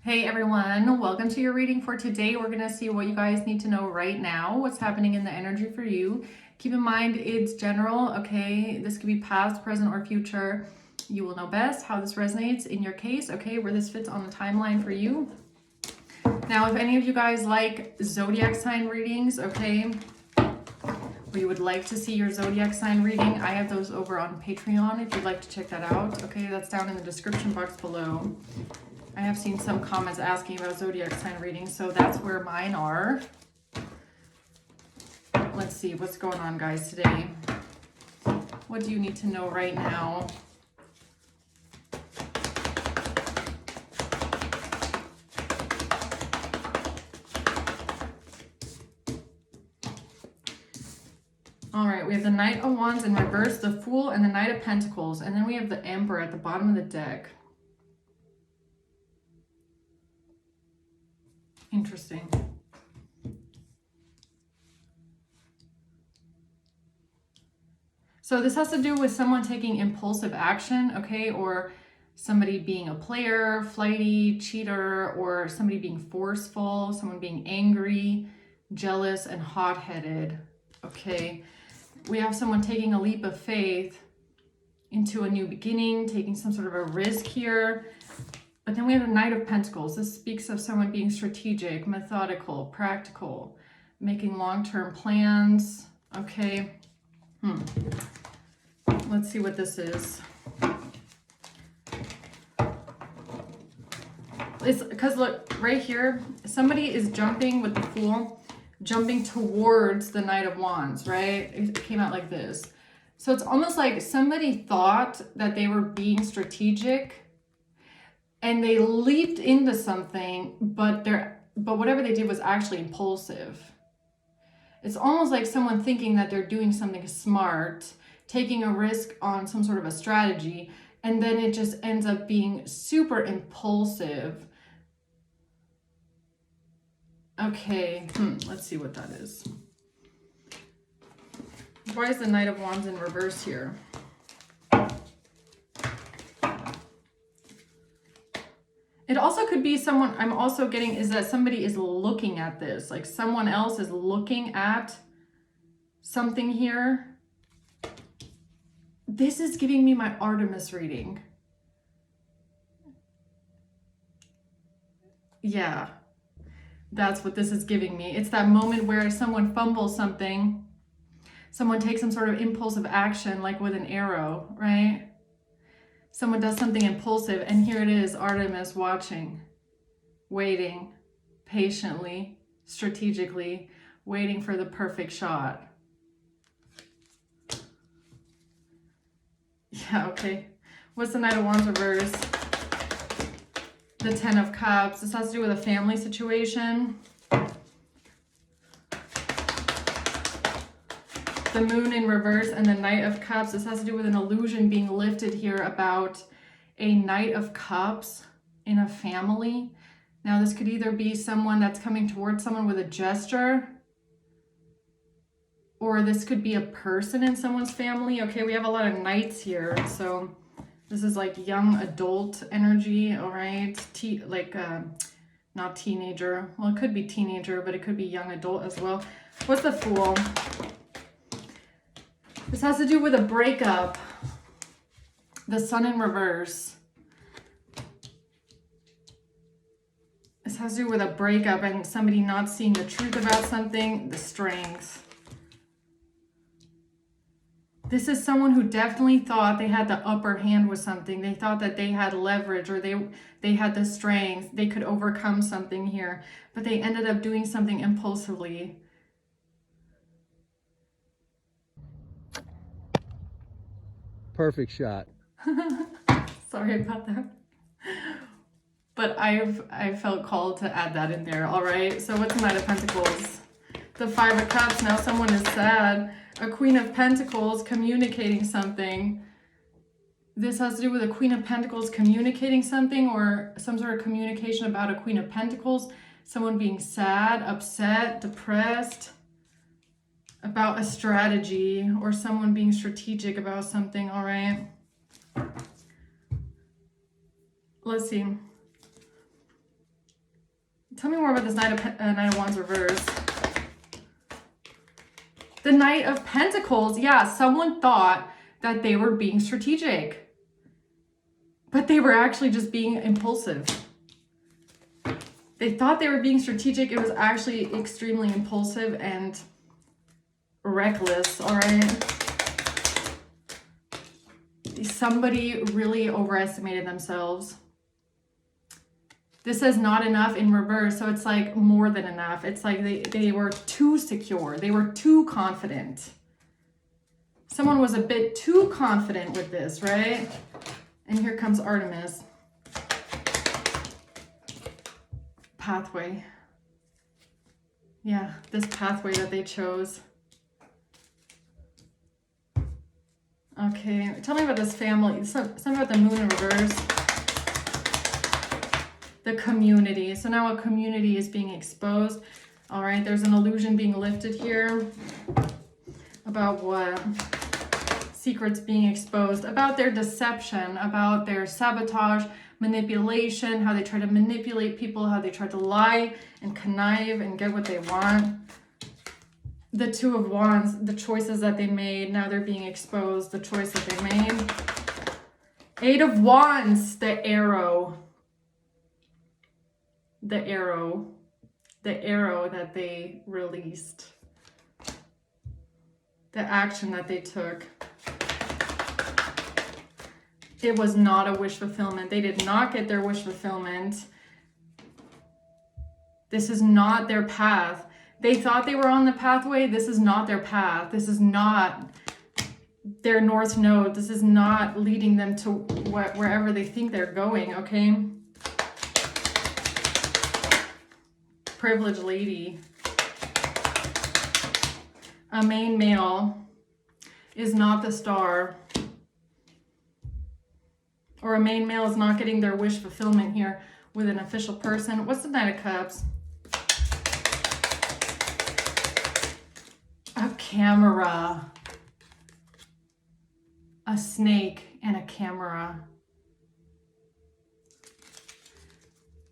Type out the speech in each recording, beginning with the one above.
Hey everyone, welcome to your reading for today. We're going to see what you guys need to know right now, what's happening in the energy for you. Keep in mind it's general, okay? This could be past, present, or future. You will know best how this resonates in your case, okay? Where this fits on the timeline for you. Now, if any of you guys like zodiac sign readings, okay, or you would like to see your zodiac sign reading, I have those over on Patreon if you'd like to check that out, okay? That's down in the description box below. I have seen some comments asking about zodiac sign readings, so that's where mine are. Let's see what's going on, guys, today. What do you need to know right now? All right, we have the Knight of Wands in reverse, the Fool, and the Knight of Pentacles, and then we have the Emperor at the bottom of the deck. Interesting. So this has to do with someone taking impulsive action, okay, or somebody being a player, flighty, cheater, or somebody being forceful, someone being angry, jealous, and hot-headed, okay. We have someone taking a leap of faith into a new beginning, taking some sort of a risk here. But then we have the Knight of Pentacles. This speaks of someone being strategic, methodical, practical, making long-term plans. Okay. Let's see what this is. It's because look, right here, somebody is jumping with the Fool, jumping towards the Knight of Wands, right? It came out like this. So it's almost like somebody thought that they were being strategic, and they leaped into something, but whatever they did was actually impulsive. It's almost like someone thinking that they're doing something smart, taking a risk on some sort of a strategy, and then it just ends up being super impulsive. Okay, let's see what that is. Why is the Knight of Wands in reverse here? It also could be someone, I'm also getting, is that somebody is looking at this. Like someone else is looking at something here. This is giving me my Artemis reading. Yeah, that's what this is giving me. It's that moment where someone fumbles something. Someone takes some sort of impulsive action, like with an arrow, right? Someone does something impulsive, and here it is, Artemis watching, waiting, patiently, strategically, waiting for the perfect shot. Yeah, okay. What's the Knight of Wands reverse? The Ten of Cups. This has to do with a family situation. The Moon in reverse and the Knight of Cups. This has to do with an illusion being lifted here about a Knight of Cups in a family. Now this could either be someone that's coming towards someone with a gesture, or this could be a person in someone's family. Okay, we have a lot of knights here, so this is like young adult energy, all right? Not teenager. Well, it could be teenager, but it could be young adult as well. What's the Fool? This has to do with a breakup. The Sun in reverse. This has to do with a breakup and somebody not seeing the truth about something. The Strength. This is someone who definitely thought they had the upper hand with something. They thought that they had leverage, or they had the strength. They could overcome something here, but they ended up doing something impulsively. Perfect shot. Sorry about that. But I felt called to add that in there. All right. So what's the Knight of Pentacles? The Five of Cups. Now someone is sad. A Queen of Pentacles communicating something. This has to do with a Queen of Pentacles communicating something, or some sort of communication about a Queen of Pentacles. Someone being sad, upset, depressed about a strategy, or someone being strategic about something. All right. Let's see. Tell me more about this Knight of Wands reverse. The Knight of Pentacles. Yeah, someone thought that they were being strategic, but they were actually just being impulsive. They thought they were being strategic. It was actually extremely impulsive and reckless, all right? Somebody really overestimated themselves. This says not enough in reverse, so it's like more than enough. It's like they were too secure. They were too confident. Someone was a bit too confident with this, right? And here comes Artemis. Pathway. Yeah, this pathway that they chose. Okay, tell me about this family. Something about the moon in reverse. The community. So now a community is being exposed. All right, there's an illusion being lifted here. About what? Secrets being exposed. About their deception, about their sabotage, manipulation, how they try to manipulate people, how they try to lie and connive and get what they want. The Two of Wands, the choices that they made, now they're being exposed, the choice that they made. Eight of Wands, the arrow. The arrow that they released. The action that they took. It was not a wish fulfillment. They did not get their wish fulfillment. This is not their path. They thought they were on the pathway. This is not their path. This is not their north node. This is not leading them to wherever they think they're going, okay? Privileged lady. A main male is not the star. Or a main male is not getting their wish fulfillment here with an official person. What's the Knight of Cups? A camera. A snake and a camera.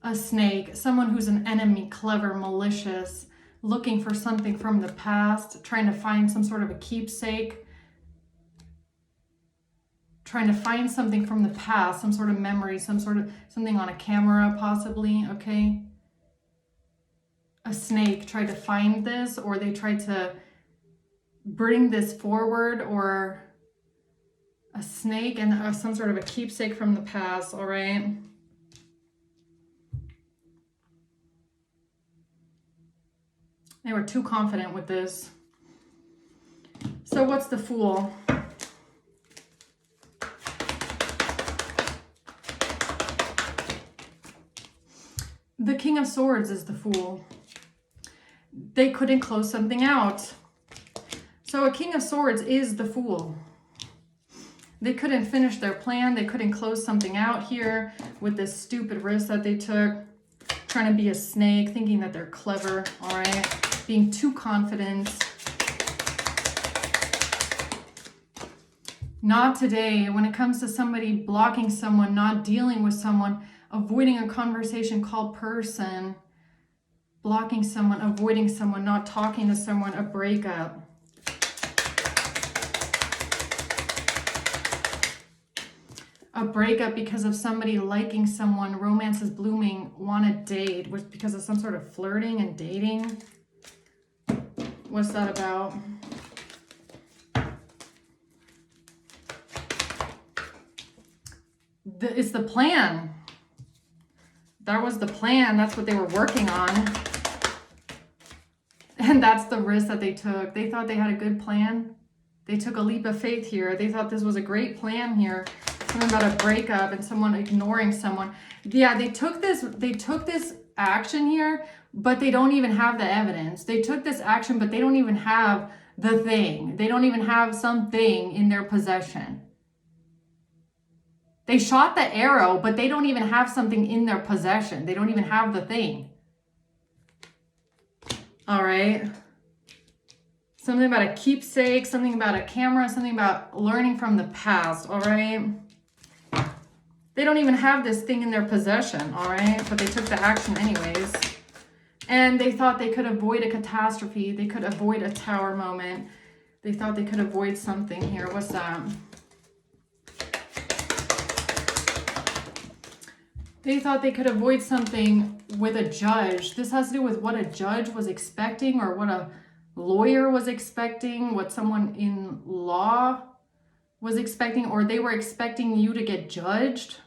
A snake. Someone who's an enemy, clever, malicious, looking for something from the past, trying to find some sort of a keepsake. Trying to find something from the past, some sort of memory, something on a camera possibly, okay? A snake tried to find this, or they tried to bring this forward, or a snake and some sort of a keepsake from the past, all right? They were too confident with this. So what's the Fool? The King of Swords is the Fool. They couldn't close something out. So a King of Swords is the Fool. They couldn't finish their plan. They couldn't close something out here with this stupid risk that they took. Trying to be a snake, thinking that they're clever, all right? Being too confident. Not today. When it comes to somebody blocking someone, not dealing with someone, avoiding a conversation called person, blocking someone, avoiding someone, not talking to someone, a breakup. A breakup because of somebody liking someone, romance is blooming, want to date, was because of some sort of flirting and dating. What's that about? It's the plan. That was the plan. That's what they were working on. And that's the risk that they took. They thought they had a good plan. They took a leap of faith here. They thought this was a great plan here. Something about a breakup and someone ignoring someone. Yeah, they took this action here, but they don't even have the evidence. They took this action, but they don't even have the thing. They don't even have something in their possession. They shot the arrow, but they don't even have something in their possession. They don't even have the thing. All right. Something about a keepsake, something about a camera, something about learning from the past, all right? They don't even have this thing in their possession, all right? But they took the action anyways. And they thought they could avoid a catastrophe. They could avoid a tower moment. They thought they could avoid something here. What's that? They thought they could avoid something with a judge. This has to do with what a judge was expecting, or what a lawyer was expecting, what someone in law was expecting, or they were expecting you to get judged.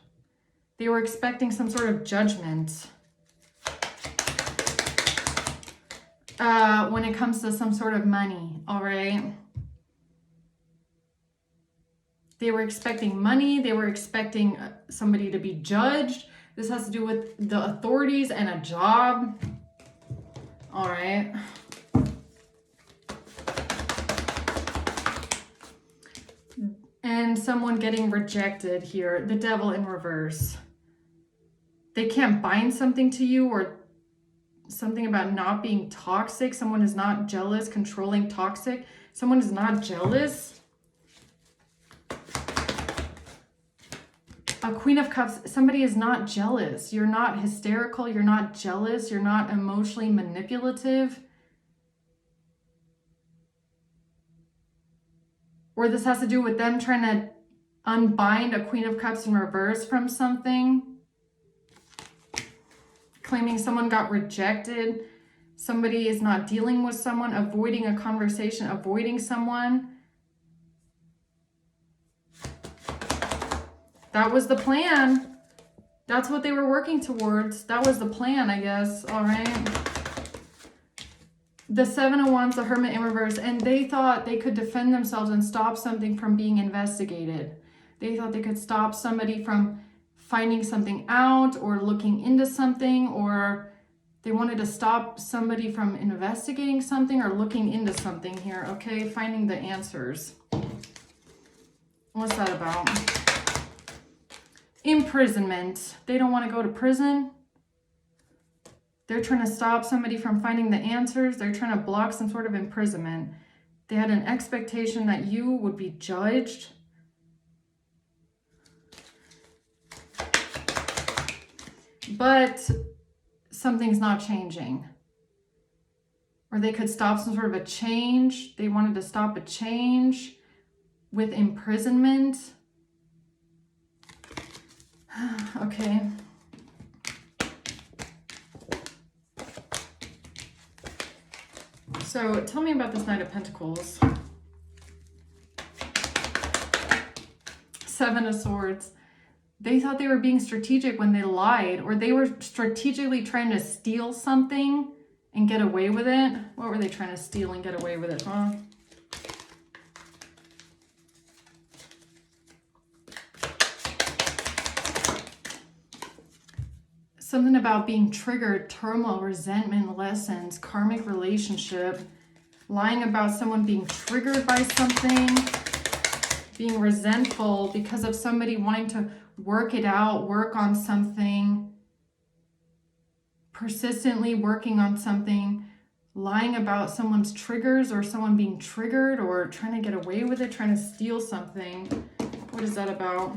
They were expecting some sort of judgment. When it comes to some sort of money, all right? They were expecting money. They were expecting somebody to be judged. This has to do with the authorities and a job. All right. And someone getting rejected here. The devil in reverse. They can't bind something to you, or something about not being toxic. Someone is not jealous, controlling, toxic. Someone is not jealous. A Queen of Cups, somebody is not jealous. You're not hysterical. You're not jealous. You're not emotionally manipulative. Or this has to do with them trying to unbind a Queen of Cups in reverse from something. Claiming someone got rejected. Somebody is not dealing with someone, avoiding a conversation, avoiding someone. That was the plan. That's what they were working towards. That was the plan, I guess. All right. The Seven of Wands, the Hermit in reverse, and they thought they could defend themselves and stop something from being investigated. They thought they could stop somebody from finding something out or looking into something, or they wanted to stop somebody from investigating something or looking into something here, okay? Finding the answers. What's that about? Imprisonment. They don't want to go to prison. They're trying to stop somebody from finding the answers. They're trying to block some sort of imprisonment. They had an expectation that you would be judged. But something's not changing. Or they could stop some sort of a change. They wanted to stop a change with imprisonment. Okay. So tell me about this Knight of Pentacles. Seven of Swords. They thought they were being strategic when they lied, or they were strategically trying to steal something and get away with it. What were they trying to steal and get away with it, huh? Something about being triggered, turmoil, resentment, lessons, karmic relationship, lying about someone being triggered by something, being resentful because of somebody wanting to work it out, work on something, persistently working on something, lying about someone's triggers or someone being triggered or trying to get away with it, trying to steal something. What is that about?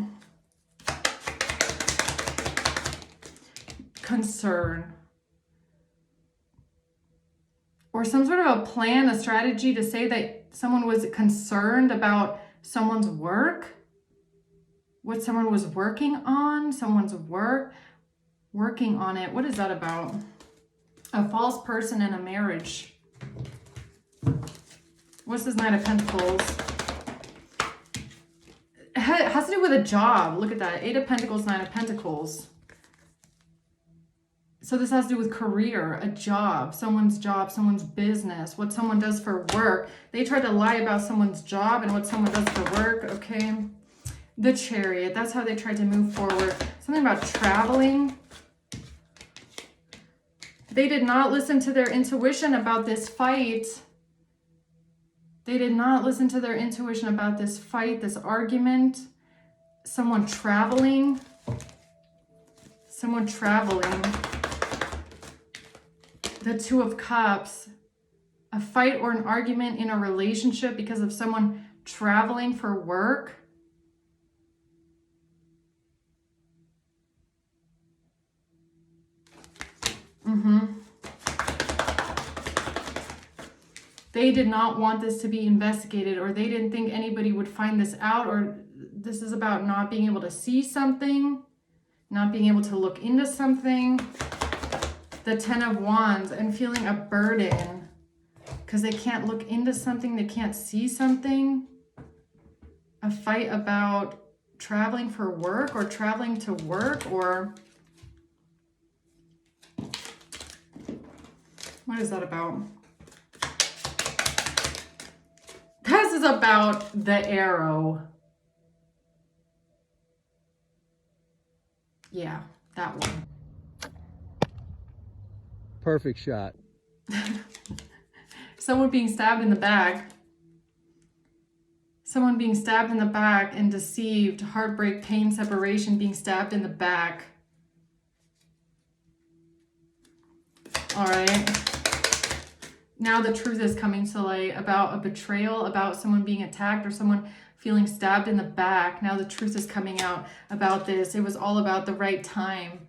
Concern. Or some sort of a plan, a strategy to say that someone was concerned about someone's work, what someone was working on, someone's work, working on it. What is that about? A false person in a marriage. What's this Knight of Pentacles? It has to do with a job. Look at that. Eight of Pentacles, Nine of Pentacles. So this has to do with career, a job, someone's business, what someone does for work. They tried to lie about someone's job and what someone does for work, okay? The Chariot, that's how they tried to move forward. Something about traveling. They did not listen to their intuition about this fight. They did not listen to their intuition about this fight, this argument. Someone traveling. Someone traveling. The Two of Cups, a fight or an argument in a relationship because of someone traveling for work. They did not want this to be investigated, or they didn't think anybody would find this out, or this is about not being able to see something, not being able to look into something. The Ten of Wands, and feeling a burden because they can't look into something, they can't see something. A fight about traveling for work or traveling to work, or what is that about? This is about the arrow. Yeah, that one. Perfect shot. Someone being stabbed in the back. Someone being stabbed in the back and deceived. Heartbreak, pain, separation, being stabbed in the back. All right. Now the truth is coming to light about a betrayal, about someone being attacked or someone feeling stabbed in the back. Now the truth is coming out about this. It was all about the right time.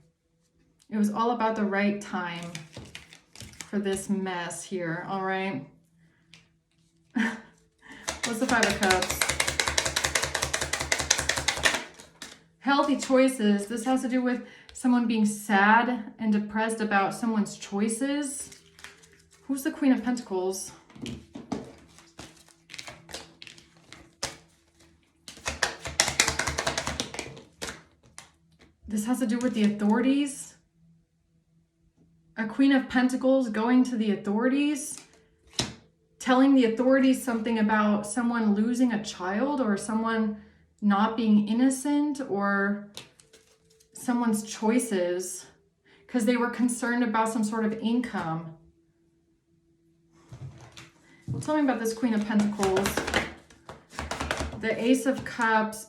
It was all about the right time for this mess here, all right? What's the Five of Cups? Healthy choices. This has to do with someone being sad and depressed about someone's choices. Who's the Queen of Pentacles? This has to do with the authorities. A Queen of Pentacles going to the authorities, telling the authorities something about someone losing a child, or someone not being innocent, or someone's choices because they were concerned about some sort of income. Tell me about this Queen of Pentacles. The Ace of Cups,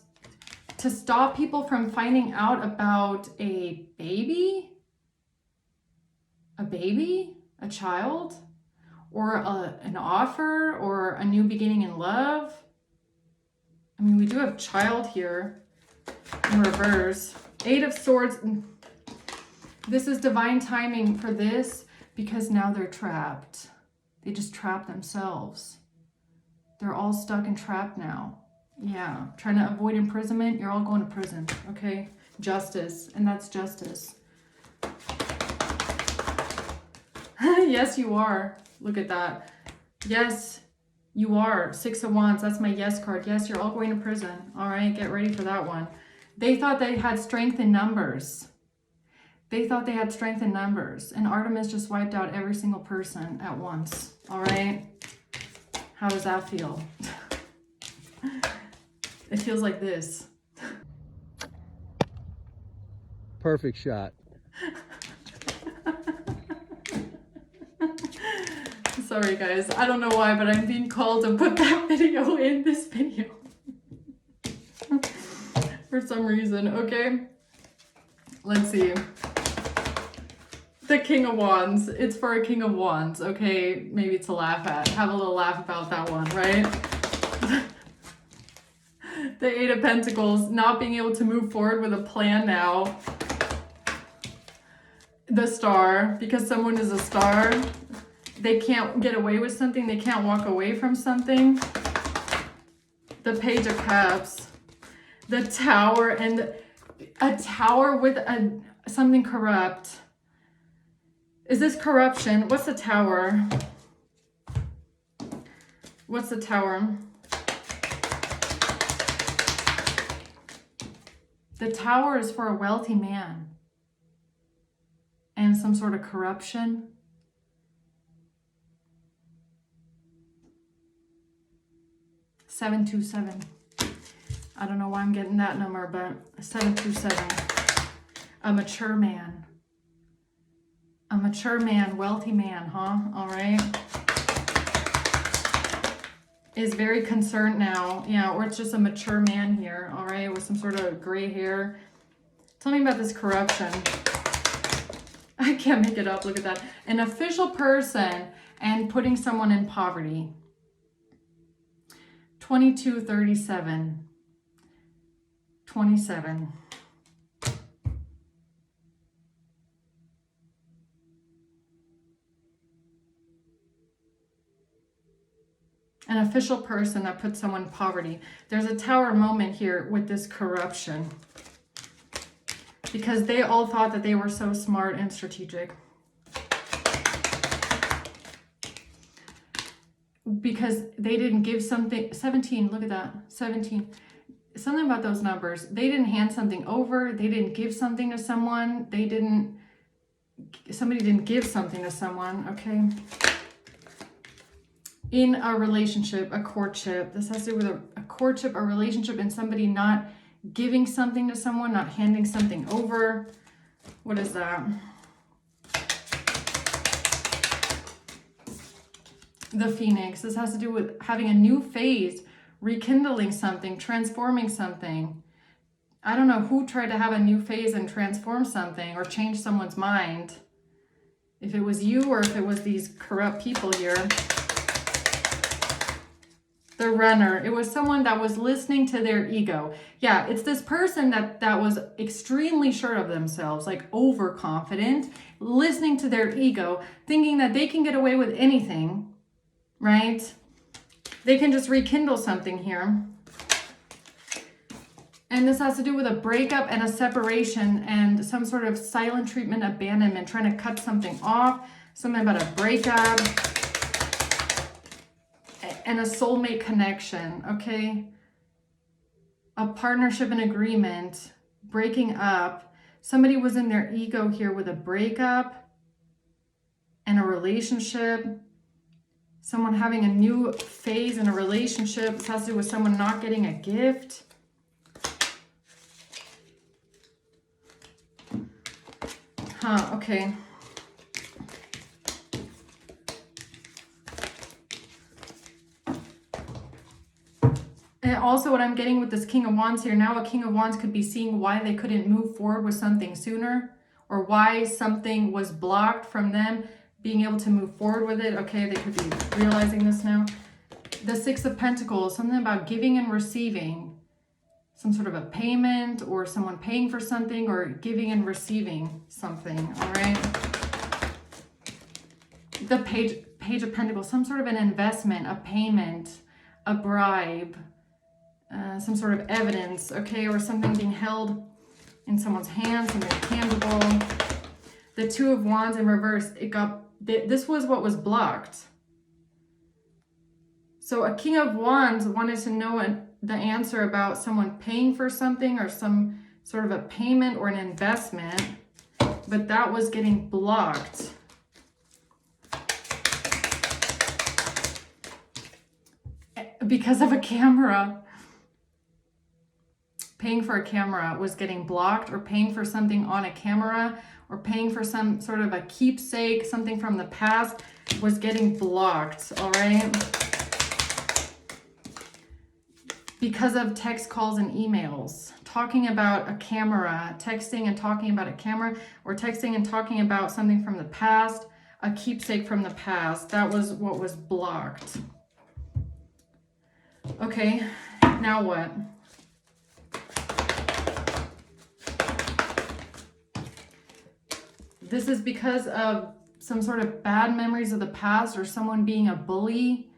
to stop people from finding out about a baby, a child, or an offer, or a new beginning in love. I mean, we do have child here in reverse. Eight of Swords. This is divine timing for this because now they're trapped. They just trapped themselves. They're all stuck and trapped now. Yeah, trying to avoid imprisonment. You're all going to prison, okay? Justice, and that's justice. Yes, you are. Look at that. Yes, you are. Six of Wands. That's my yes card. Yes, you're all going to prison. All right, get ready for that one. They thought they had strength in numbers. They thought they had strength in numbers. And Artemis just wiped out every single person at once. All right? How does that feel? It feels like this. Perfect shot. Sorry guys, I don't know why, but I'm being called to put that video in this video. For some reason, okay? Let's see. The King of Wands. It's for a King of Wands, okay? Maybe to laugh at. Have a little laugh about that one, right? The Eight of Pentacles. Not being able to move forward with a plan now. The Star. Because someone is a star. They can't get away with something. They can't walk away from something. The Page of Cups. The Tower. And a tower with something corrupt. Is this corruption? What's the Tower? What's the Tower? The Tower is for a wealthy man. And some sort of corruption. $727. I don't know why I'm getting that number, but 727. A mature man. A mature man, wealthy man, huh? All right. Is very concerned now. Yeah, or it's just a mature man here, all right, with some sort of gray hair. Tell me about this corruption. I can't make it up. Look at that. An official person and putting someone in poverty. 2237. 27. An official person that puts someone in poverty. There's a Tower moment here with this corruption. Because they all thought that they were so smart and strategic. Because they didn't give something, 17, look at that, 17. Something about those numbers. They didn't hand something over. They didn't give something to someone. Somebody didn't give something to someone, okay? In a relationship, a courtship. This has to do with a courtship, a relationship, and somebody not giving something to someone, not handing something over. What is that? The Phoenix. This has to do with having a new phase, rekindling something, transforming something. I don't know who tried to have a new phase and transform something or change someone's mind. If it was you or if it was these corrupt people here. The Runner. It was someone that was listening to their ego. Yeah, it's this person that was extremely sure of themselves, like overconfident, listening to their ego, thinking that they can get away with anything, right? They can just rekindle something here. And this has to do with a breakup and a separation and some sort of silent treatment, abandonment, trying to cut something off, something about a breakup. And a soulmate connection, okay? A partnership and agreement, breaking up. Somebody was in their ego here with a breakup and a relationship. Someone having a new phase in a relationship. This has to do with someone not getting a gift. Okay. And also what I'm getting with this King of Wands here, now a King of Wands could be seeing why they couldn't move forward with something sooner, or why something was blocked from them being able to move forward with it. Okay, they could be realizing this now. The Six of Pentacles, something about giving and receiving. Some sort of a payment or someone paying for something or giving and receiving something, all right? The Page of Pentacles, some sort of an investment, a payment, a bribe, some sort of evidence, okay, or something being held in someone's hand, something tangible. The Two of Wands in reverse, this was what was blocked. So a King of Wands wanted to know the answer about someone paying for something or some sort of a payment or an investment, but that was getting blocked. Because of a camera. Paying for a camera was getting blocked, or paying for something on a camera, or paying for some sort of a keepsake, something from the past was getting blocked, all right? Because of text calls and emails, talking about a camera, texting and talking about a camera, or texting and talking about something from the past, a keepsake from the past, that was what was blocked. Okay, now what? This is because of some sort of bad memories of the past, or someone being a bully.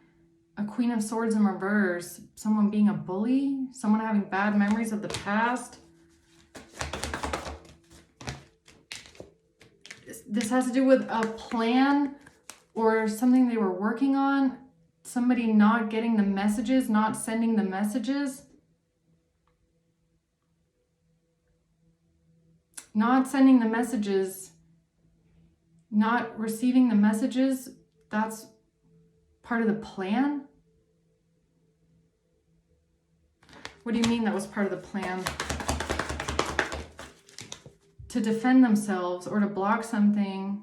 A Queen of Swords in reverse. Someone being a bully. Someone having bad memories of the past. This has to do with a plan or something they were working on. Somebody not getting the messages, not sending the messages. Not sending the messages. Not receiving the messages. That's part of the plan? What do you mean that was part of the plan? To defend themselves or to block something.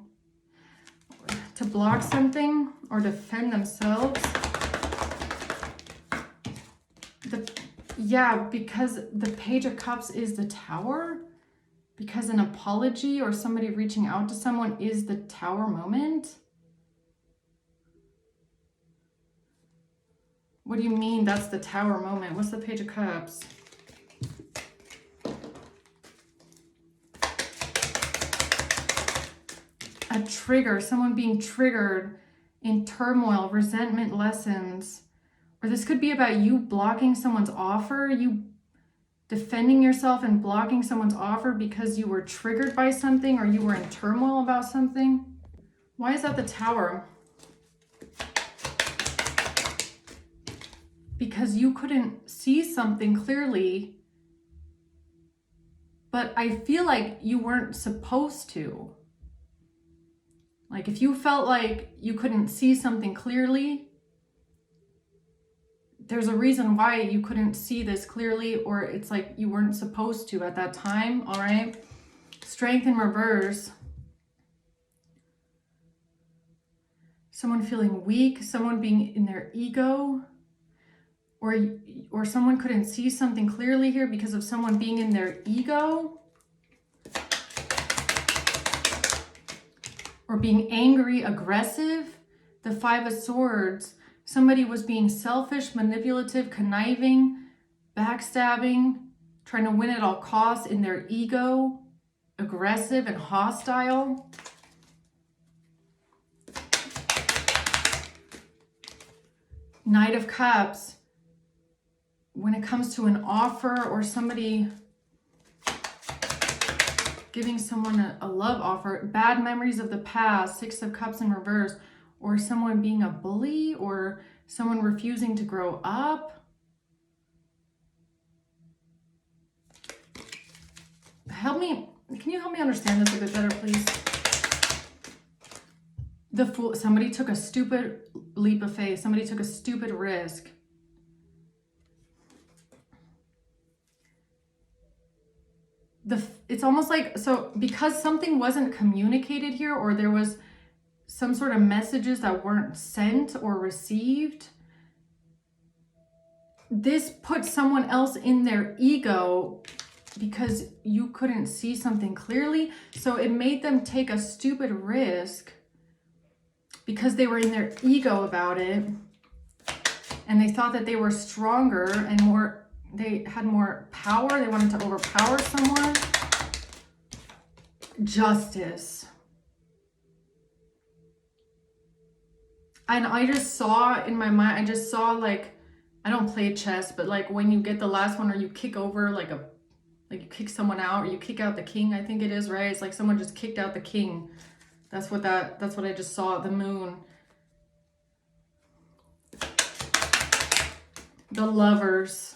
To block something or defend themselves. Because the Page of Cups is the Tower. Because an apology or somebody reaching out to someone is the Tower moment. What do you mean that's the Tower moment? What's the Page of Cups? A trigger, someone being triggered in turmoil, resentment lessons, Or this could be about you blocking someone's offer, you defending yourself and blocking someone's offer because you were triggered by something or you were in turmoil about something. Why is that the Tower? Because you couldn't see something clearly, but I feel like you weren't supposed to. Like if you felt like you couldn't see something clearly, there's a reason why you couldn't see this clearly, or it's like you weren't supposed to at that time, all right? Strength in reverse. Someone feeling weak, someone being in their ego, or someone couldn't see something clearly here because of someone being in their ego, or being angry, aggressive. The Five of Swords. Somebody was being selfish, manipulative, conniving, backstabbing, trying to win at all costs in their ego, aggressive and hostile. Knight of Cups. When it comes to an offer or somebody giving someone a love offer, bad memories of the past, Six of Cups in reverse, or someone being a bully, or someone refusing to grow up. Can you help me understand this a bit better, please? The Fool, somebody took a stupid leap of faith. Somebody took a stupid risk. It's almost like, so because something wasn't communicated here, or there was some sort of messages that weren't sent or received, this put someone else in their ego because you couldn't see something clearly. So it made them take a stupid risk because they were in their ego about it, and they thought that they were stronger and more, they had more power. They wanted to overpower someone. Justice. And I just saw in my mind, I just saw like, I don't play chess, but like when you get the last one, or you kick over like you kick someone out, or you kick out the king, I think it is, right? It's like someone just kicked out the king. That's what I just saw, the Moon. The Lovers.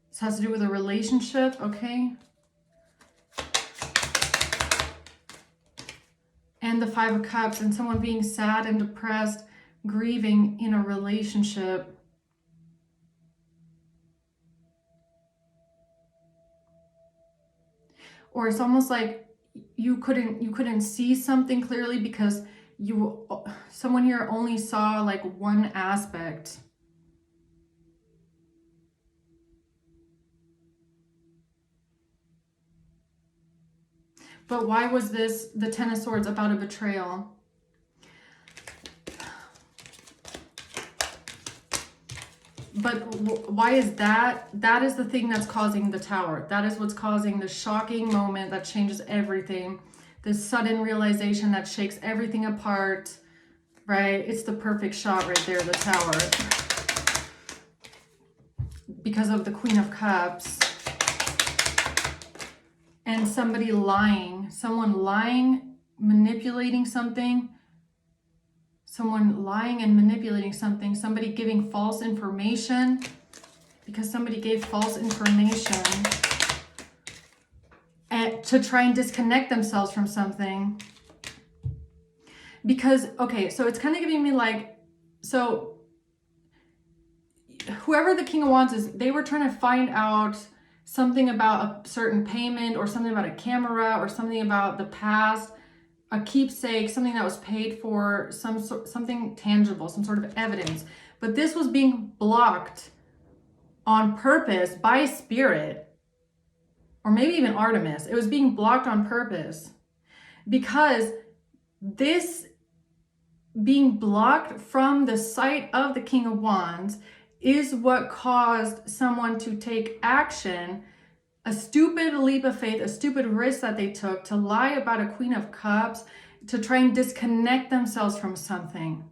This has to do with a relationship, okay? And the Five of Cups, and someone being sad and depressed, grieving in a relationship. Or it's almost like you couldn't see something clearly because someone here only saw like one aspect. But why was this, the Ten of Swords, about a betrayal? But why is that? That is the thing that's causing the Tower. That is what's causing the shocking moment that changes everything. This sudden realization that shakes everything apart, right? It's the perfect shot right there, the Tower. Because of the Queen of Cups. And somebody lying. Someone lying, manipulating something. Someone lying and manipulating something. Somebody giving false information. Because somebody gave false information. And to try and disconnect themselves from something. Because, okay, so it's kind of giving me like, so whoever the King of Wands is, they were trying to find out something about a certain payment, or something about a camera, or something about the past, a keepsake, something that was paid for, something tangible, some sort of evidence. But this was being blocked on purpose by Spirit, or maybe even Artemis. It was being blocked on purpose because this being blocked from the sight of the King of Wands is what caused someone to take action, a stupid leap of faith, a stupid risk that they took to lie about a Queen of Cups, to try and disconnect themselves from something.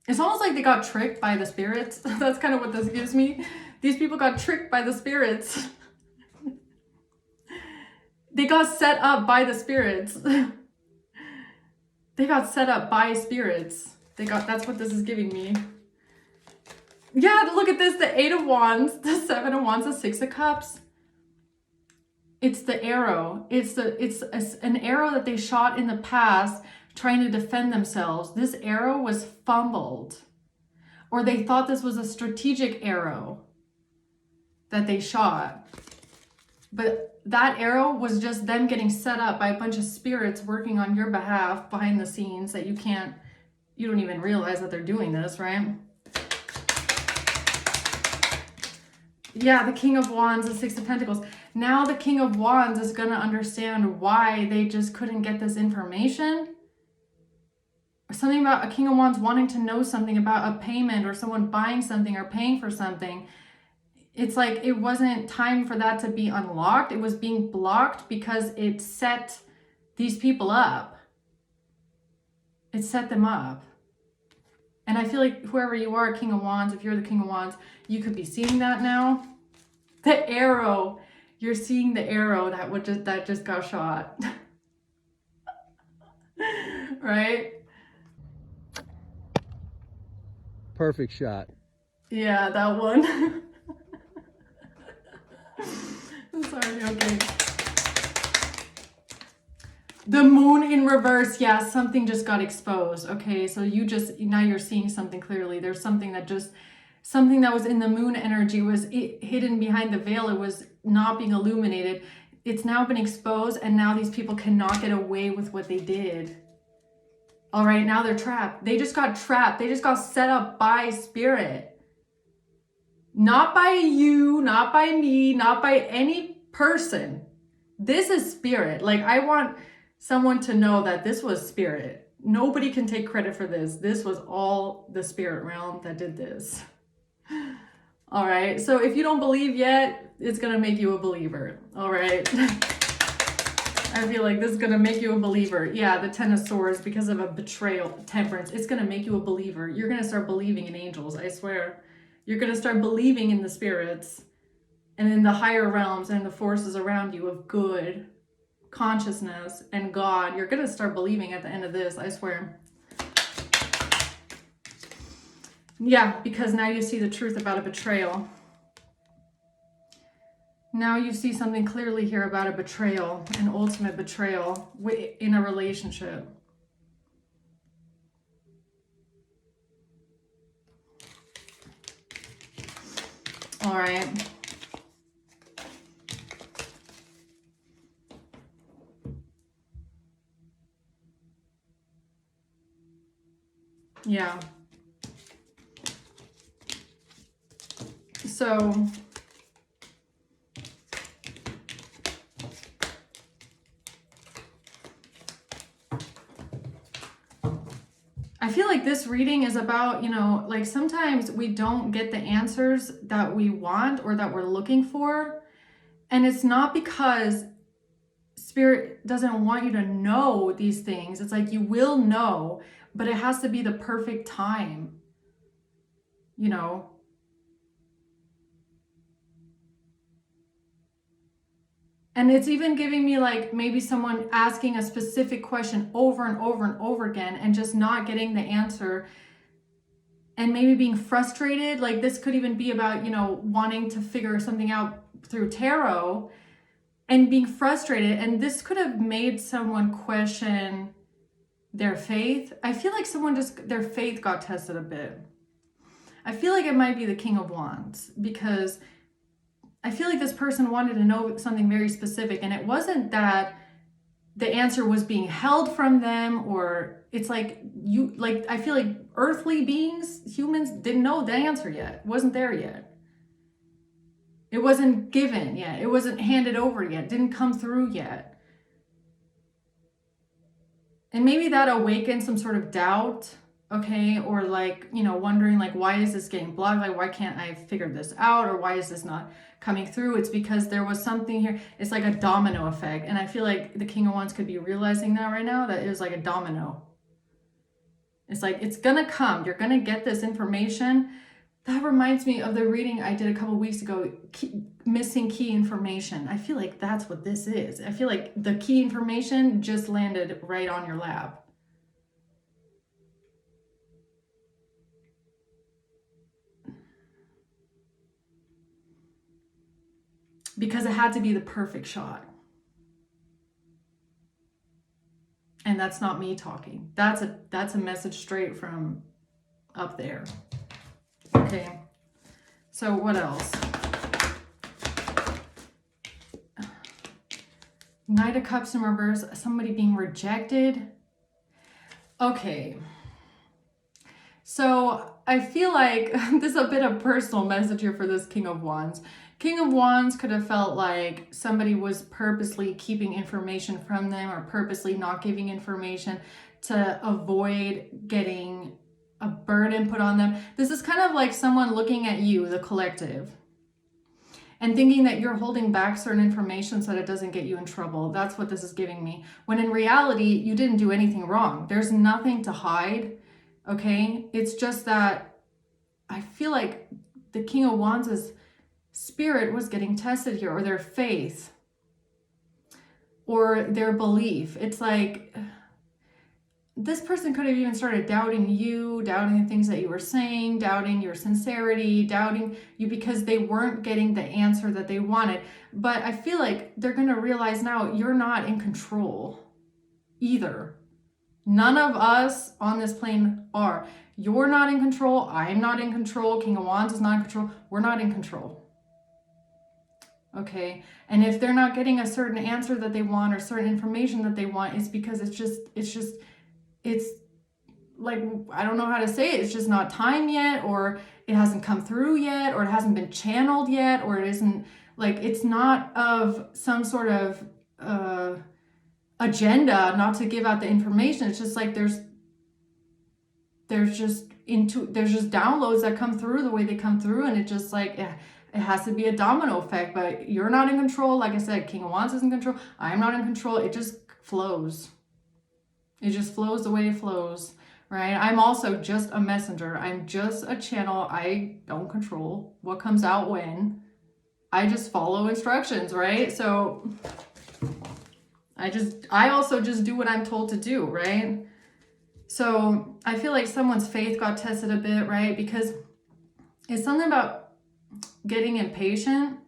It's almost like they got tricked by the spirits. That's kind of what this gives me. These people got tricked by the spirits. They got set up by the spirits. They got set up by spirits. That's what this is giving me. Yeah, look at this, the 8 of Wands, the 7 of Wands, the 6 of Cups. It's the arrow. It's an arrow that they shot in the past trying to defend themselves. This arrow was fumbled. Or they thought this was a strategic arrow that they shot. But that arrow was just them getting set up by a bunch of spirits working on your behalf behind the scenes that you don't even realize that they're doing this, right? Yeah, the King of Wands, the 6 of Pentacles. Now the King of Wands is going to understand why they just couldn't get this information. Something about a King of Wands wanting to know something about a payment or someone buying something or paying for something. It's like it wasn't time for that to be unlocked. It was being blocked because it set these people up. It set them up. And I feel like whoever you are, King of Wands, if you're the King of Wands, you could be seeing that now. The arrow. You're seeing the arrow that just got shot. Right? Perfect shot. Yeah, that one. I'm sorry, okay. The moon in reverse, yeah, something just got exposed. Okay, so now you're seeing something clearly. There's something that was in the moon energy was hidden behind the veil. It was not being illuminated. It's now been exposed, and now these people cannot get away with what they did. All right, now they're trapped. They just got trapped. They just got set up by spirit. Not by you, not by me, not by any person. This is spirit. Like, I want someone to know that this was spirit. Nobody can take credit for this. This was all the spirit realm that did this. All right, so if you don't believe yet, it's going to make you a believer. All right. I feel like this is going to make you a believer. Yeah, the 10 of Swords, because of a betrayal, Temperance, it's going to make you a believer. You're going to start believing in angels, I swear. You're going to start believing in the spirits and in the higher realms and the forces around you of good, consciousness, and God. You're going to start believing at the end of this, I swear. Yeah, because now you see the truth about a betrayal. Now you see something clearly here about a betrayal, an ultimate betrayal in a relationship. All right. Yeah. So I feel like this reading is about, like sometimes we don't get the answers that we want or that we're looking for. And it's not because Spirit doesn't want you to know these things. It's like you will know, but it has to be the perfect time, And it's even giving me like maybe someone asking a specific question over and over and over again and just not getting the answer and maybe being frustrated. Like this could even be about, wanting to figure something out through tarot and being frustrated. And this could have made someone question their faith. I feel like their faith got tested a bit. I feel like it might be the King of Wands because I feel like this person wanted to know something very specific, and it wasn't that the answer was being held from them, or it's like I feel like earthly beings, humans, didn't know the answer yet. It wasn't there yet. It wasn't given yet. It wasn't handed over yet. It didn't come through yet. And maybe that awakened some sort of doubt, okay? Or wondering why is this getting blocked? Like, why can't I figure this out? Or why is this not coming through? It's because there was something here. It's like a domino effect. And I feel like the King of Wands could be realizing that right now, that it was like a domino. It's like, it's gonna come. You're gonna get this information. That reminds me of the reading I did a couple weeks ago, missing key information. I feel like that's what this is. I feel like the key information just landed right on your lap. Because it had to be the perfect shot. And that's not me talking. That's a message straight from up there. Okay. So what else? Knight of Cups in reverse, somebody being rejected. Okay. So I feel like this is a bit of personal message here for this King of Wands. King of Wands could have felt like somebody was purposely keeping information from them or purposely not giving information to avoid getting a burden put on them. This is kind of like someone looking at you, the collective, and thinking that you're holding back certain information so that it doesn't get you in trouble. That's what this is giving me. When in reality, you didn't do anything wrong. There's nothing to hide, okay? It's just that I feel like the King of Wands' spirit was getting tested here, or their faith, or their belief. It's like this person could have even started doubting you, doubting the things that you were saying, doubting your sincerity, doubting you because they weren't getting the answer that they wanted. But I feel like they're going to realize now you're not in control either. None of us on this plane are. You're not in control. I'm not in control. King of Wands is not in control. We're not in control. Okay. And if they're not getting a certain answer that they want or certain information that they want, it's because it's like, I don't know how to say it. It's just not time yet, or it hasn't come through yet, or it hasn't been channeled yet, or it isn't like, it's not of some sort of agenda not to give out the information. It's just like there's just downloads that come through the way they come through, and it just like it has to be a domino effect. But you're not in control. Like I said, King of Wands is in control. I'm not in control. It just flows. It just flows the way it flows, right? I'm also just a messenger. I'm just a channel. I don't control what comes out when. I just follow instructions, right? So I also just do what I'm told to do, right? So I feel like someone's faith got tested a bit, right? Because it's something about getting impatient.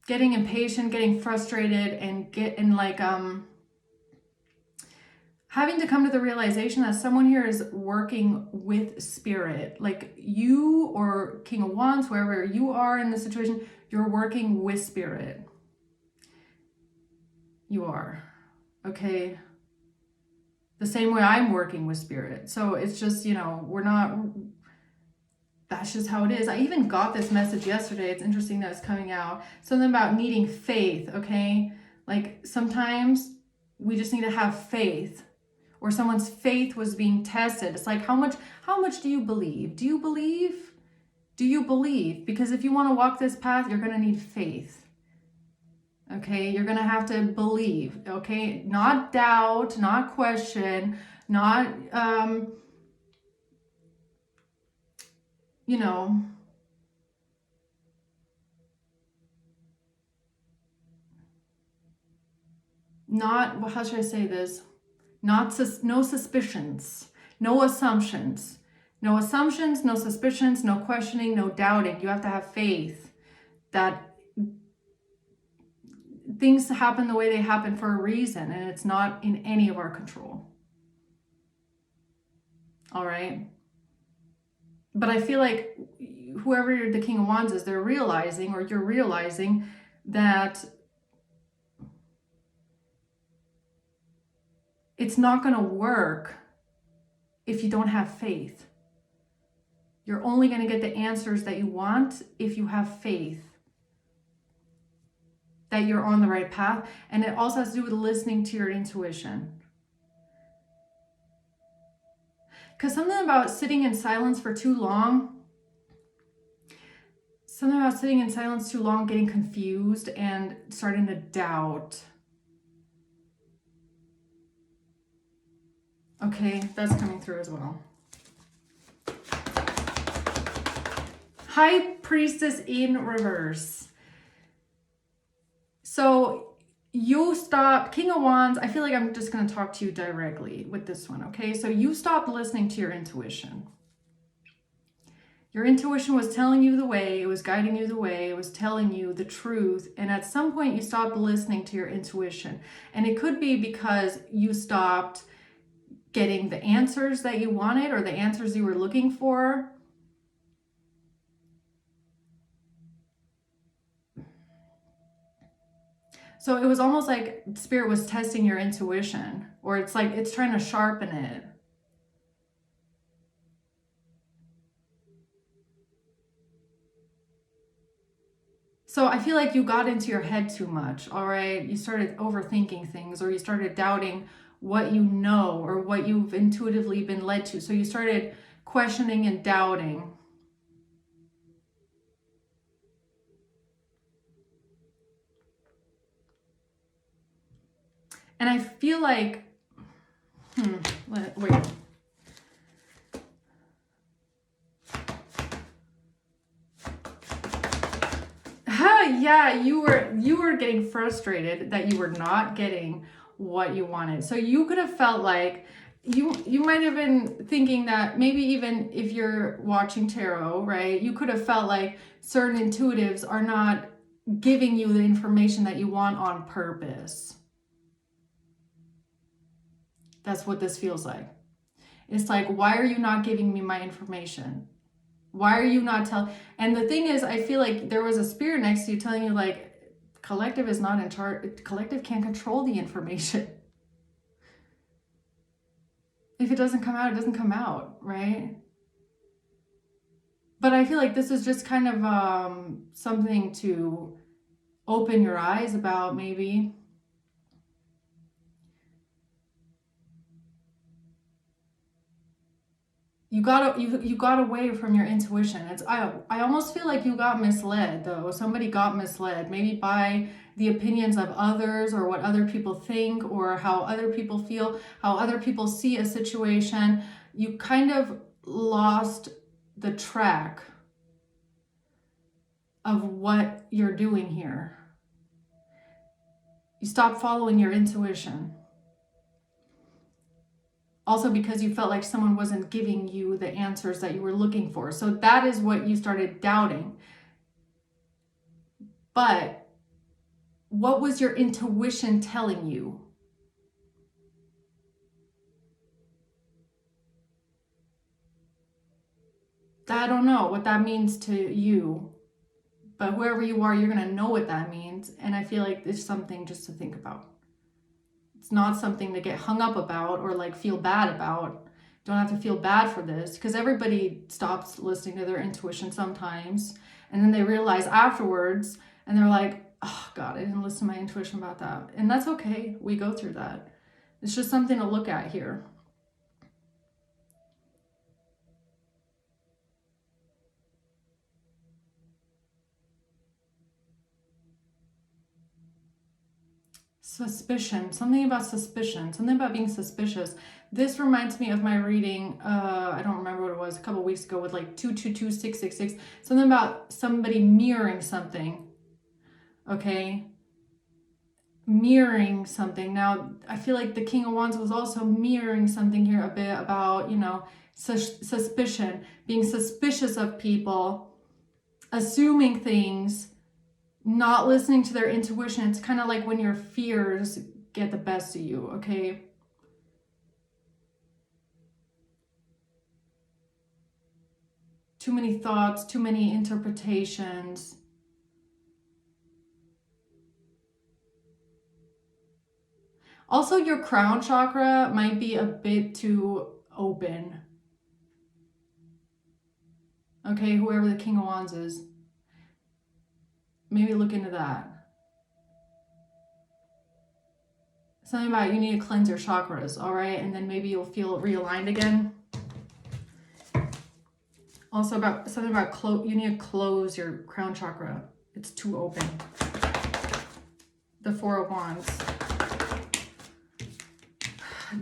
Getting impatient, getting frustrated, and having to come to the realization that someone here is working with spirit. Like you or King of Wands, wherever you are in the situation, you're working with spirit. You are. Okay. The same way I'm working with spirit. So it's just, that's just how it is. I even got this message yesterday. It's interesting that it's coming out. Something about needing faith, okay? Like sometimes we just need to have faith, or someone's faith was being tested. It's like, how much do you believe? Do you believe? Do you believe? Because if you want to walk this path, you're going to need faith. Okay? You're going to have to believe, okay? Not doubt, not question, not, not, well, how should I say this? No suspicions, no assumptions, no suspicions, no questioning, no doubting. You have to have faith that things happen the way they happen for a reason, and it's not in any of our control. All right. But I feel like whoever the King of Wands is, they're realizing, or you're realizing, that it's not going to work if you don't have faith. You're only going to get the answers that you want if you have faith that you're on the right path. And it also has to do with listening to your intuition. Because something about sitting in silence for too long, Something about sitting in silence too long, getting confused, and starting to doubt. Okay, that's coming through as well. High Priestess in reverse. So you stopped, King of Wands, I feel like I'm just going to talk to you directly with this one, okay? So you stopped listening to your intuition. Your intuition was telling you the way, it was guiding you the way, it was telling you the truth, and at some point you stopped listening to your intuition. And it could be because you stopped getting the answers that you wanted or the answers you were looking for. So it was almost like Spirit was testing your intuition, or it's like it's trying to sharpen it. So I feel like you got into your head too much, all right? You started overthinking things, or you started doubting what you know or what you've intuitively been led to. So you started questioning and doubting. And I feel like, wait. Yeah, you were getting frustrated that you were not getting what you wanted. So you could have felt like you might have been thinking that maybe even if you're watching tarot, right, you could have felt like certain intuitives are not giving you the information that you want on purpose. That's what this feels like. It's like, why are you not giving me my information? Why are you not telling? And the thing is, I feel like there was a spirit next to you telling you, like, collective is not in charge. Collective can't control the information. If it doesn't come out, it doesn't come out, right? But I feel like this is just kind of something to open your eyes about, maybe. You got away from your intuition. I almost feel like you got misled, though. Somebody got misled, maybe by the opinions of others, or what other people think, or how other people feel, how other people see a situation. You kind of lost the track of what you're doing here. You stopped following your intuition. Also because you felt like someone wasn't giving you the answers that you were looking for. So that is what you started doubting. But what was your intuition telling you? I don't know what that means to you. But whoever you are, you're going to know what that means. And I feel like it's something just to think about. It's not something to get hung up about or like feel bad about. Don't have to feel bad for this, because everybody stops listening to their intuition sometimes, and then they realize afterwards and they're like, oh God, I didn't listen to my intuition about that. And that's okay. We go through that. It's just something to look at here. Suspicion, something about suspicion, something about being suspicious. This reminds me of my reading, I don't remember what it was, a couple weeks ago, with like 222666, something about somebody mirroring something. Okay, mirroring something. Now I feel like the King of Wands was also mirroring something here a bit about, you know, suspicion, being suspicious of people, assuming things, not listening to their intuition. It's kind of like when your fears get the best of you, okay? Too many thoughts, too many interpretations. Also, your crown chakra might be a bit too open. Okay, whoever the King of Wands is. Maybe look into that. Something about you need to cleanse your chakras, all right? And then maybe you'll feel realigned again. Also about something about you need to close your crown chakra. It's too open. The Four of Wands.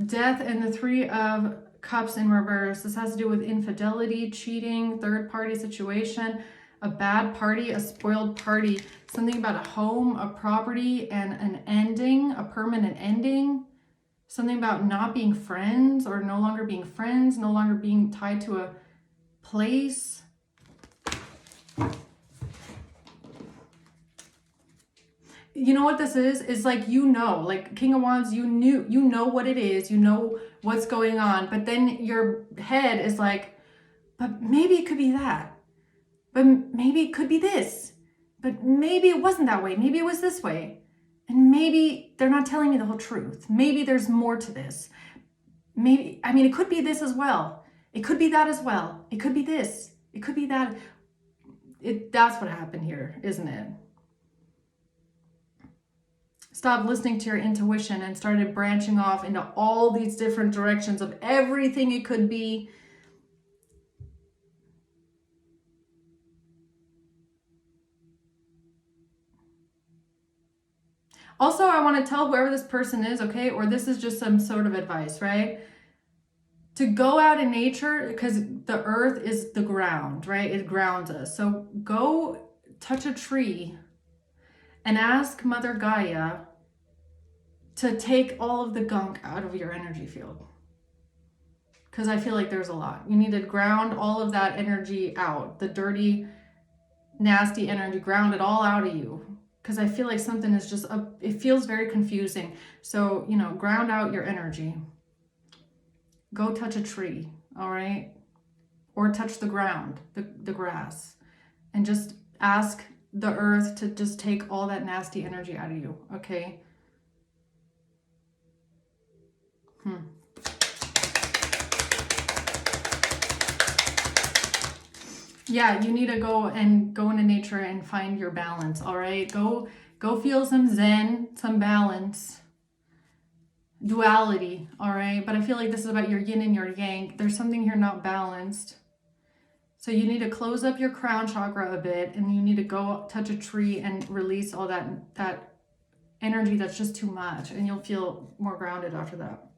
Death and the Three of Cups in reverse. This has to do with infidelity, cheating, third party situation, a bad party, a spoiled party, something about a home, a property, and an ending, a permanent ending. Something about not being friends or no longer being friends, no longer being tied to a place. You know what this is? It's like, like King of Wands, you know what it is, you know what's going on, but then your head is like, but maybe it could be that, but maybe it could be this, but maybe it wasn't that way, maybe it was this way, and maybe they're not telling me the whole truth, maybe there's more to this, maybe, I mean, it could be this as well, it could be that as well, it could be this, it could be that. That's what happened here, isn't it? Stopped listening to your intuition and started branching off into all these different directions of everything it could be. Also, I want to tell whoever this person is, okay, or this is just some sort of advice, right? To go out in nature, because the earth is the ground, right? It grounds us. So go touch a tree and ask Mother Gaia to take all of the gunk out of your energy field. Because I feel like there's a lot. You need to ground all of that energy out. The dirty, nasty energy, ground it all out of you. Because I feel like something is just, it feels very confusing. So, ground out your energy. Go touch a tree, all right? Or touch the ground, the grass. And just ask the earth to just take all that nasty energy out of you, okay? Yeah, you need to go into nature and find your balance, all right? Go feel some zen, some balance, duality, all right? But I feel like this is about your yin and your yang. There's something here not balanced. So you need to close up your crown chakra a bit, and you need to go touch a tree and release all that energy that's just too much, and you'll feel more grounded after that.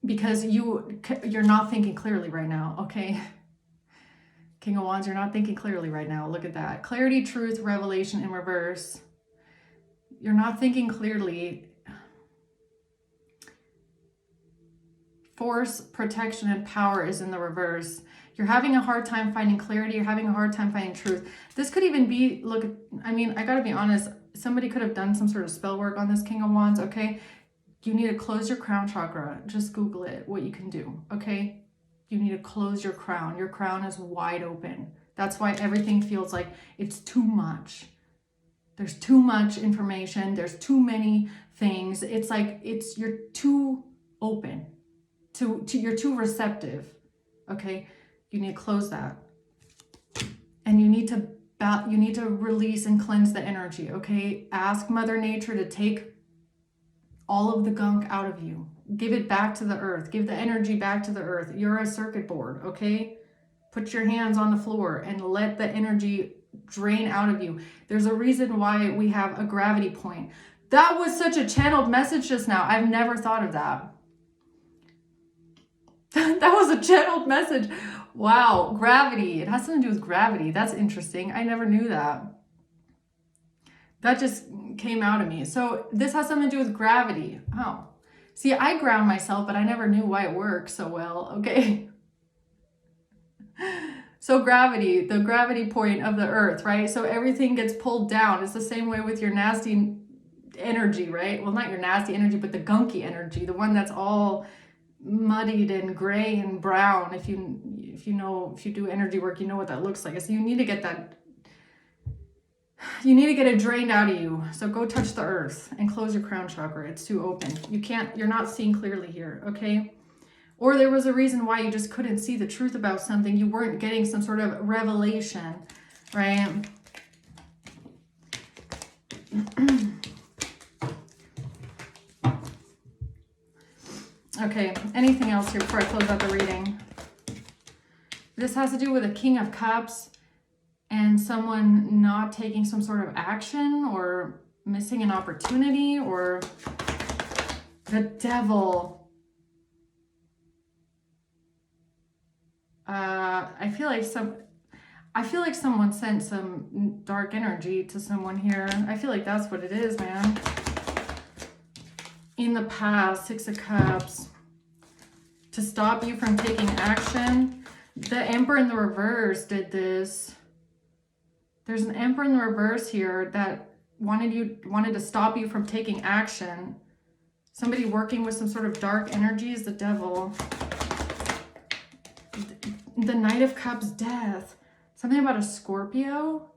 Because you're not thinking clearly right now, okay? King of Wands, you're not thinking clearly right now. Look at that. Clarity, truth, revelation in reverse. You're not thinking clearly. Force, protection, and power is in the reverse. You're having a hard time finding clarity. You're having a hard time finding truth. This could even be, look, I mean, I gotta be honest. Somebody could have done some sort of spell work on this King of Wands, okay? You need to close your crown chakra. Just Google it, what you can do, okay? You need to close your crown. Your crown is wide open. That's why everything feels like it's too much. There's too much information. There's too many things. It's like you're too open. You're too receptive, okay? You need to close that. And you need to release and cleanse the energy, okay? Ask Mother Nature to take all of the gunk out of you. Give it back to the earth. Give the energy back to the earth. You're a circuit board, okay? Put your hands on the floor and let the energy drain out of you. There's a reason why we have a gravity point. That was such a channeled message just now. I've never thought of that. That was a channeled message. Wow, gravity. It has something to do with gravity. That's interesting. I never knew that. That just came out of me. So this has something to do with gravity. Oh. See, I ground myself, but I never knew why it works so well. Okay. So gravity, the gravity point of the earth, right? So everything gets pulled down. It's the same way with your nasty energy, right? Well, not your nasty energy, but the gunky energy, the one that's all muddied and gray and brown. If you do energy work, you know what that looks like. So you need to get it drained out of you. So go touch the earth and close your crown chakra. It's too open. You're not seeing clearly here, okay? Or there was a reason why you just couldn't see the truth about something. You weren't getting some sort of revelation, right? Okay, anything else here before I close out the reading? This has to do with a King of Cups and someone not taking some sort of action or missing an opportunity, or the Devil. I feel like someone sent some dark energy to someone here. I feel like that's what it is, man. In the past, Six of Cups, to stop you from taking action. The Emperor in the reverse did this. There's an Emperor in the reverse here that wanted to stop you from taking action. Somebody working with some sort of dark energy is the Devil. The Knight of Cups, Death. Something about a Scorpio.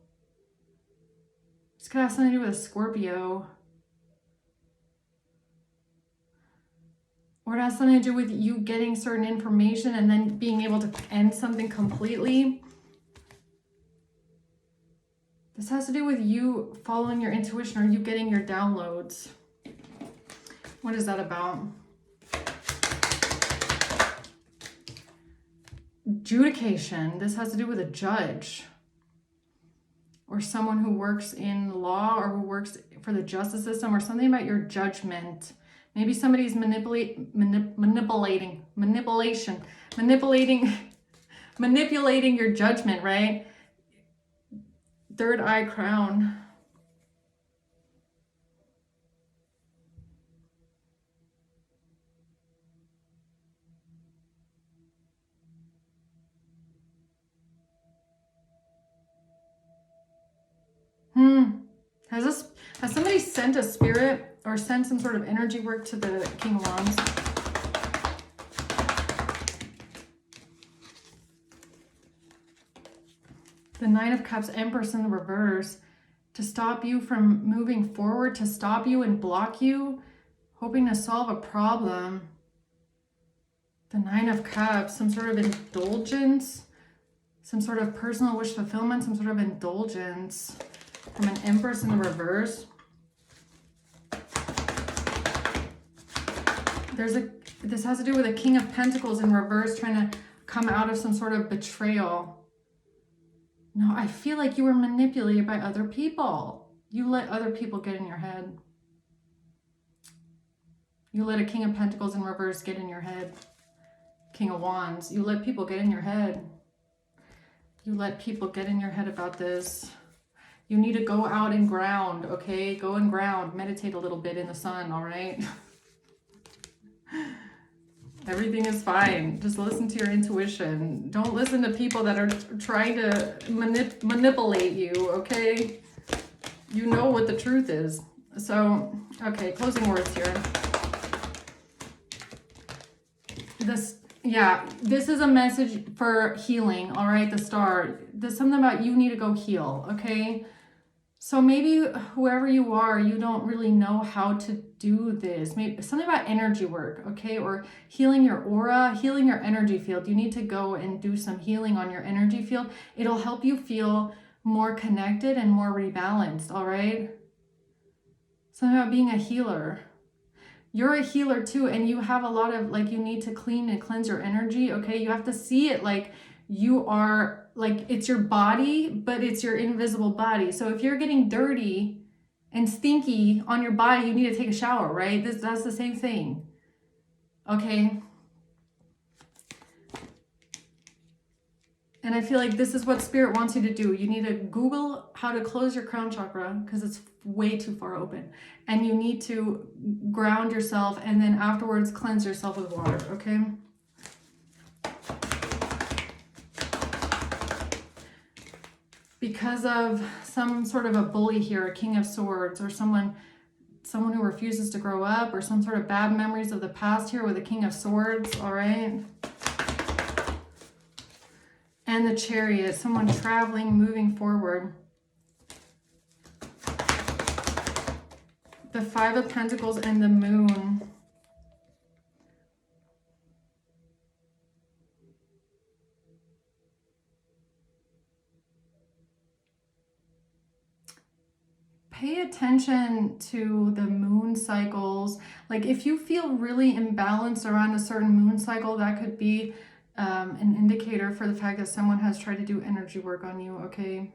It's gonna have something to do with a Scorpio. Or it has something to do with you getting certain information and then being able to end something completely. This has to do with you following your intuition or you getting your downloads. What is that about? Adjudication. This has to do with a judge or someone who works in law or who works for the justice system, or something about your judgment. Maybe somebody's manipulating your judgment, right? Third eye crown. Has somebody sent a spirit or sent some sort of energy work to the King of Wands? The Nine of Cups, Empress in the reverse, to stop you from moving forward, to stop you and block you, hoping to solve a problem. The Nine of Cups, some sort of indulgence, some sort of personal wish fulfillment, some sort of indulgence from an Empress in the reverse. This has to do with a King of Pentacles in reverse trying to come out of some sort of betrayal. No, I feel like you were manipulated by other people. You let other people get in your head. You let a King of Pentacles in reverse get in your head. King of Wands, you let people get in your head. You let people get in your head about this. You need to go out and ground, okay? Go and ground. Meditate a little bit in the sun, all right? Everything is fine. Just listen to your intuition. Don't listen to people that are trying to manipulate you, okay? You know what the truth is. So, okay, closing words here. This is a message for healing, all right? The star. There's something about you need to go heal, okay? So maybe whoever you are, you don't really know how to do this. Maybe something about energy work, okay? Or healing your aura, healing your energy field. You need to go and do some healing on your energy field. It'll help you feel more connected and more rebalanced, all right? Something about being a healer. You're a healer too, and you have a lot of, like, you need to clean and cleanse your energy, okay? You have to see it like you are, like, it's your body, but it's your invisible body. So if you're getting dirty and stinky on your body, you need to take a shower, right? That's the same thing, okay? And I feel like this is what Spirit wants you to do. You need to Google how to close your crown chakra because it's way too far open. And you need to ground yourself and then afterwards cleanse yourself with water, okay? Because of some sort of a bully here, a King of Swords, or someone who refuses to grow up, or some sort of bad memories of the past here with a King of Swords, all right? And the Chariot, someone traveling, moving forward. The Five of Pentacles and the Moon. pay attention to the moon cycles. Like if you feel really imbalanced around a certain moon cycle, that could be an indicator for the fact that someone has tried to do energy work on you, okay?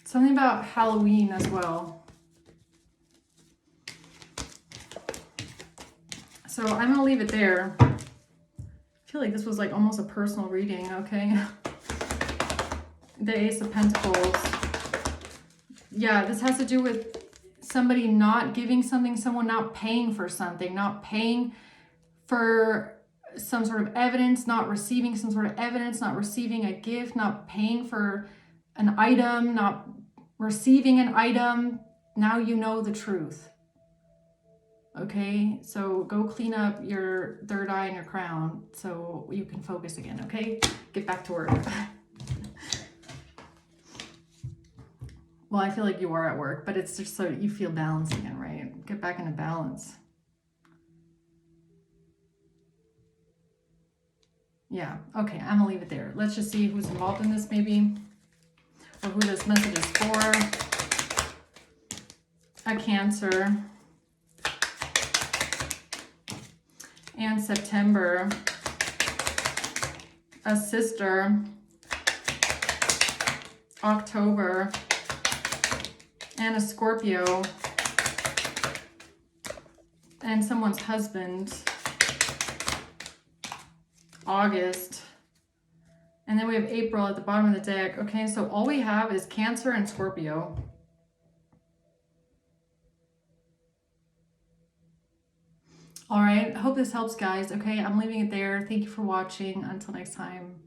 Something about Halloween as well. So I'm going to leave it there. I feel like this was like almost a personal reading, okay? The Ace of Pentacles. Yeah, this has to do with somebody not giving something, someone not paying for something, not paying for some sort of evidence, not receiving some sort of evidence, not receiving a gift, not paying for an item, not receiving an item. Now you know the truth. Okay, so go clean up your third eye and your crown so you can focus again, okay? Get back to work. Well, I feel like you are at work, but it's just so you feel balanced again, right? Get back into balance. Yeah, okay, I'm gonna leave it there. Let's just see who's involved in this maybe, or who this message is for. A Cancer. And September. A sister. October. And a Scorpio. And someone's husband. August. And then we have April at the bottom of the deck. Okay, so all we have is Cancer and Scorpio. All right, I hope this helps, guys. Okay, I'm leaving it there. Thank you for watching. Until next time.